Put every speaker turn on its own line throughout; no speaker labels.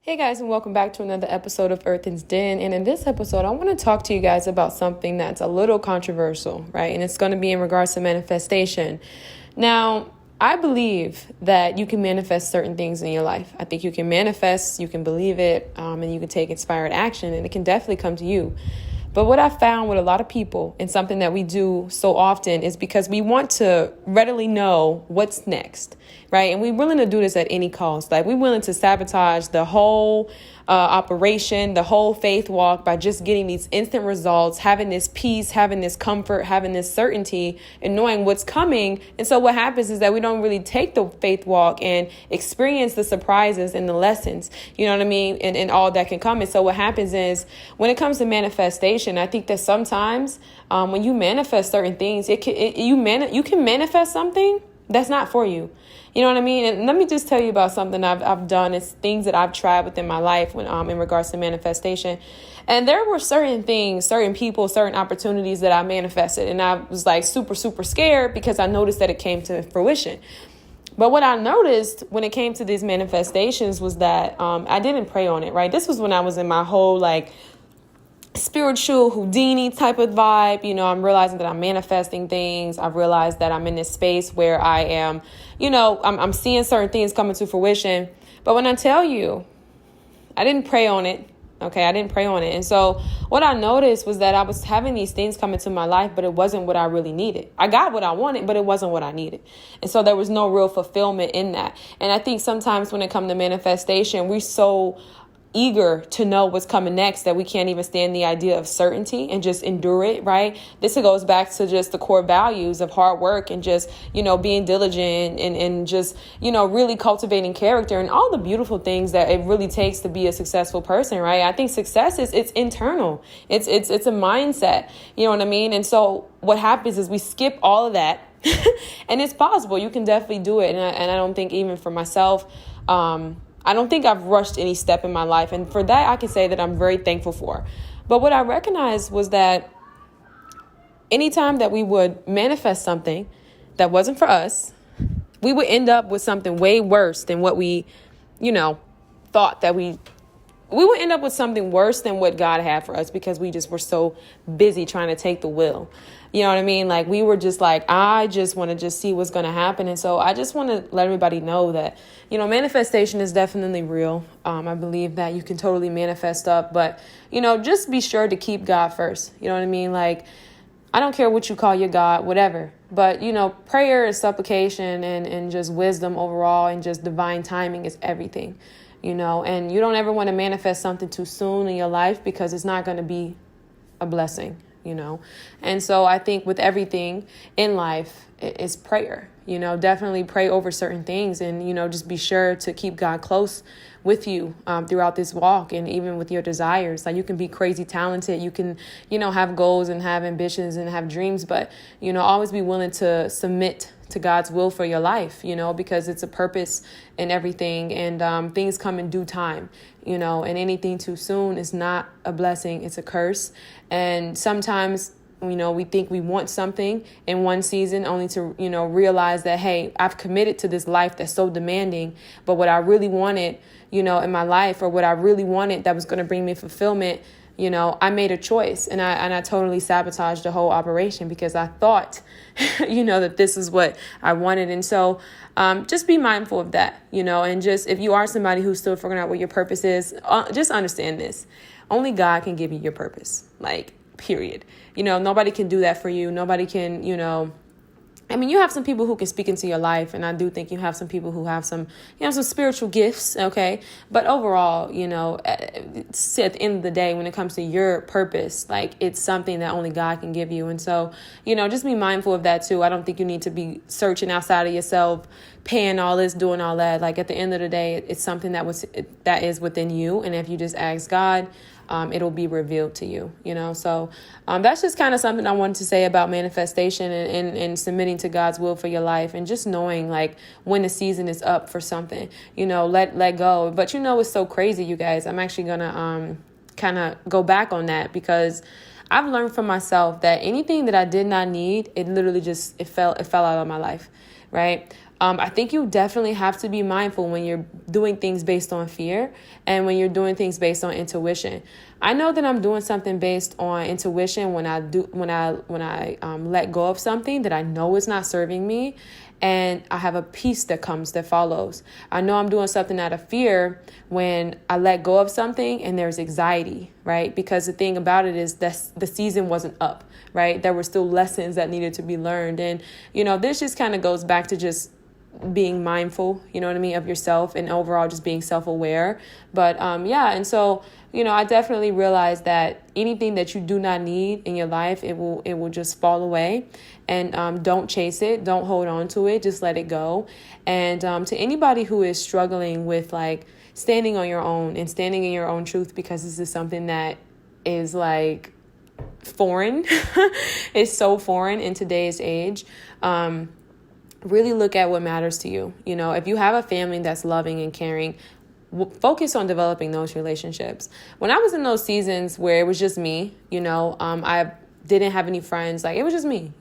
Hey guys, and welcome back to another episode of Earthen's Den. And in this episode, I want to talk to you guys about something that's a little controversial, right? And it's going to be in regards to manifestation. Now, I believe that you can manifest certain things in your life. I think you can manifest, you can believe it, and you can take inspired action, and it can definitely come to you. But what I found with a lot of people, and something that we do so often, is because we want to readily know what's next, right? And we're willing to do this at any cost. Like, we're willing to sabotage the whole operation, the whole faith walk, by just getting these instant results, having this peace, having this comfort, having this certainty, and knowing what's coming. And so what happens is that we don't really take the faith walk and experience the surprises and the lessons, you know what I mean? And all that can come. And so what happens is, when it comes to manifestation, I think that sometimes when you manifest certain things, you can manifest something that's not for you. You know what I mean? And let me just tell you about something I've done. It's things that I've tried within my life when in regards to manifestation. And there were certain things, certain people, certain opportunities that I manifested. And I was like super, super scared because I noticed that it came to fruition. But what I noticed when it came to these manifestations was that I didn't pray on it, right? This was when I was in my whole spiritual Houdini type of vibe. You know, I'm realizing that I'm manifesting things. I've realized that I'm in this space where I am, I'm seeing certain things coming to fruition. But when I tell you, I didn't pray on it. Okay, I didn't pray on it. And so what I noticed was that I was having these things come into my life, but it wasn't what I really needed. I got what I wanted, but it wasn't what I needed. And so there was no real fulfillment in that. And I think sometimes when it comes to manifestation, we're so eager to know what's coming next that we can't even stand the idea of certainty and just endure it, right? This goes back to just the core values of hard work and just, being diligent and just, really cultivating character and all the beautiful things that it really takes to be a successful person, right? I think success it's internal. It's a mindset, you know what I mean? And so what happens is we skip all of that and it's possible. You can definitely do it. And I don't think even for myself, I don't think I've rushed any step in my life. And for that, I can say that I'm very thankful for. But what I recognized was that anytime that we would manifest something that wasn't for us, we would end up with something way worse than what we, thought that we would end up with something worse than what God had for us because we just were so busy trying to take the will. You know what I mean? Like, we were just like, I just want to just see what's going to happen. And so I just want to let everybody know that, manifestation is definitely real. I believe that you can totally manifest up, but, just be sure to keep God first. You know what I mean? Like, I don't care what you call your God, whatever. But, prayer and supplication and just wisdom overall and just divine timing is everything. And you don't ever want to manifest something too soon in your life because it's not going to be a blessing, And so I think with everything in life, it's prayer, definitely pray over certain things and, just be sure to keep God close with you throughout this walk and even with your desires. Like, you can be crazy talented. You can, have goals and have ambitions and have dreams, but, always be willing to submit to God's will for your life, because it's a purpose and everything. And things come in due time, and anything too soon is not a blessing. It's a curse. And sometimes, we think we want something in one season only to, realize that, hey, I've committed to this life that's so demanding. But what I really wanted, in my life, or what I really wanted that was going to bring me fulfillment, I made a choice and I totally sabotaged the whole operation because I thought, that this is what I wanted. And so just be mindful of that, and just if you are somebody who's still figuring out what your purpose is, just understand this. Only God can give you your purpose, period. Nobody can do that for you. Nobody can, you have some people who can speak into your life. And I do think you have some people who have some spiritual gifts. Okay. But overall, at the end of the day, when it comes to your purpose, it's something that only God can give you. And so, just be mindful of that too. I don't think you need to be searching outside of yourself, paying all this, doing all that. At the end of the day, it's something that is within you. And if you just ask God, it'll be revealed to you, So that's just kind of something I wanted to say about manifestation and submitting to God's will for your life and just knowing when the season is up for something, let go. But it's so crazy, you guys. I'm actually going to kind of go back on that because I've learned from myself that anything that I did not need, it literally just it fell out of my life. Right. I think you definitely have to be mindful when you're doing things based on fear and when you're doing things based on intuition. I know that I'm doing something based on intuition when I let go of something that I know is not serving me, and I have a peace that follows. I know I'm doing something out of fear when I let go of something and there's anxiety, right? Because the thing about it is that the season wasn't up, right? There were still lessons that needed to be learned. And, this just kind of goes back to just being mindful, of yourself, and overall just being self-aware. But and so, I definitely realized that anything that you do not need in your life, it will just fall away. And don't chase it, don't hold on to it, just let it go. And to anybody who is struggling with like standing on your own and standing in your own truth, because this is something that is like foreign, it's so foreign in today's age. Really look at what matters to you. If you have a family that's loving and caring, focus on developing those relationships. When I was in those seasons where it was just me, I didn't have any friends, like it was just me,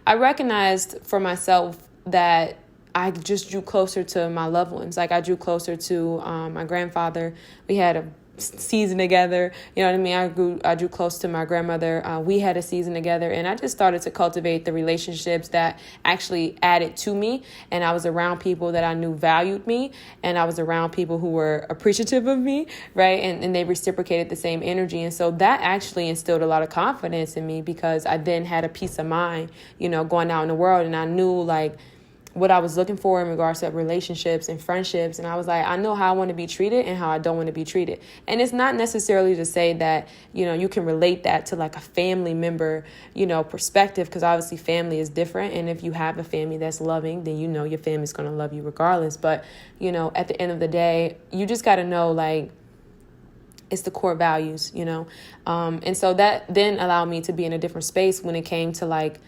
I recognized for myself that I just drew closer to my loved ones. Like I drew closer to my grandfather. We had a season together, you know what I mean? I drew close to my grandmother. We had a season together, and I just started to cultivate the relationships that actually added to me. And I was around people that I knew valued me, and I was around people who were appreciative of me, right? And they reciprocated the same energy. And so that actually instilled a lot of confidence in me, because I then had a peace of mind, going out in the world, and I knew like what I was looking for in regards to relationships and friendships. And I was like, I know how I want to be treated and how I don't want to be treated. And it's not necessarily to say that, you can relate that to like a family member, perspective, because obviously family is different. And if you have a family that's loving, then your family's going to love you regardless. But, at the end of the day, you just got to know, like, it's the core values, and so that then allowed me to be in a different space when it came to like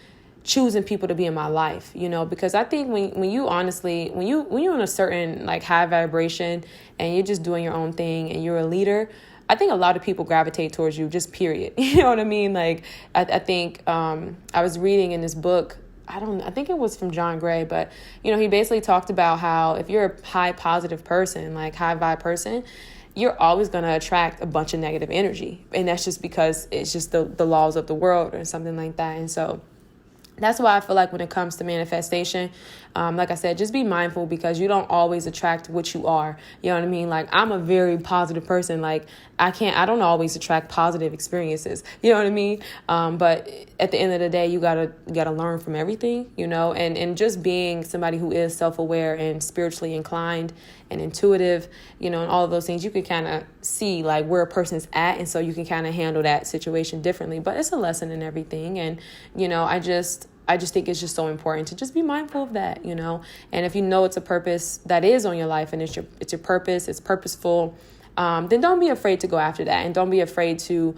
choosing people to be in my life, because I think when you're in a certain like high vibration and you're just doing your own thing and you're a leader, I think a lot of people gravitate towards you, just period. You know what I mean? Like, I think I was reading in this book, I think it was from John Gray, but, he basically talked about how if you're a high positive person, like high vibe person, you're always going to attract a bunch of negative energy. And that's just because it's just the laws of the world or something like that. And so that's why I feel like when it comes to manifestation, like I said, just be mindful, because you don't always attract what you are. You know what I mean? Like, I'm a very positive person. Like, I don't always attract positive experiences. You know what I mean? But at the end of the day, you gotta learn from everything, and just being somebody who is self-aware and spiritually inclined and intuitive, and all of those things, you can kind of see like where a person's at. And so you can kind of handle that situation differently, but it's a lesson in everything. And, I just think it's just so important to just be mindful of that, and if it's a purpose that is on your life and it's your purpose, it's purposeful, then don't be afraid to go after that. And don't be afraid to,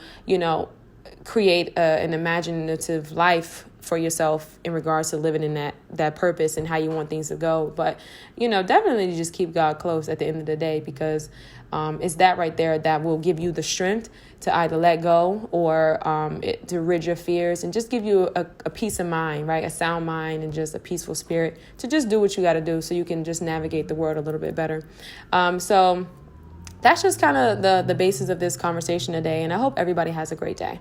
create an imaginative life for yourself in regards to living in that purpose and how you want things to go. But, definitely just keep God close at the end of the day, because it's that right there that will give you the strength to either let go or to rid your fears and just give you a peace of mind, right? A sound mind and just a peaceful spirit to just do what you got to do so you can just navigate the world a little bit better. So that's just kind of the basis of this conversation today. And I hope everybody has a great day.